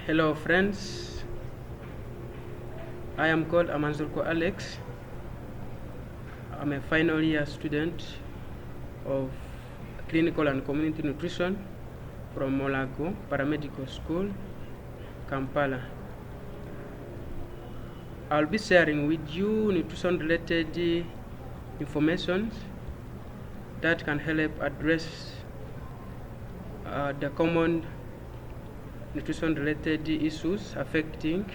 Hello friends, I am called Amanzulko Alex. I'm a final year student of clinical and community nutrition from Molago Paramedical School, Kampala. I'll be sharing with you nutrition related information that can help address the common nutrition related issues affecting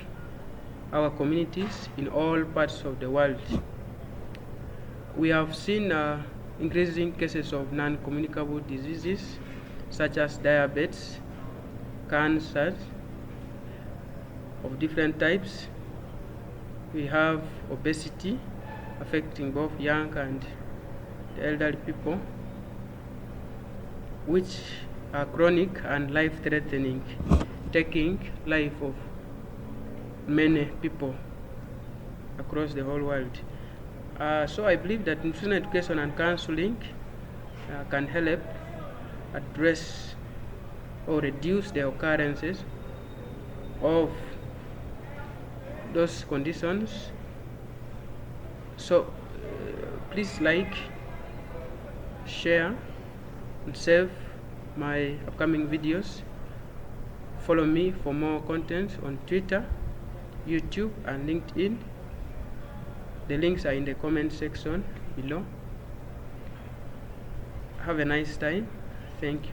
our communities in all parts of the world. We have seen increasing cases of non-communicable diseases such as diabetes, cancers of different types. We have obesity affecting both young and the elderly people, which are chronic and life-threatening, taking life of many people across the whole world. So I believe that nutrition education and counseling can help address or reduce the occurrences of those conditions. So please like, share, and save my upcoming videos. Follow me for more content on Twitter, YouTube, and LinkedIn. The links are in the comment section below. Have a nice time. Thank you.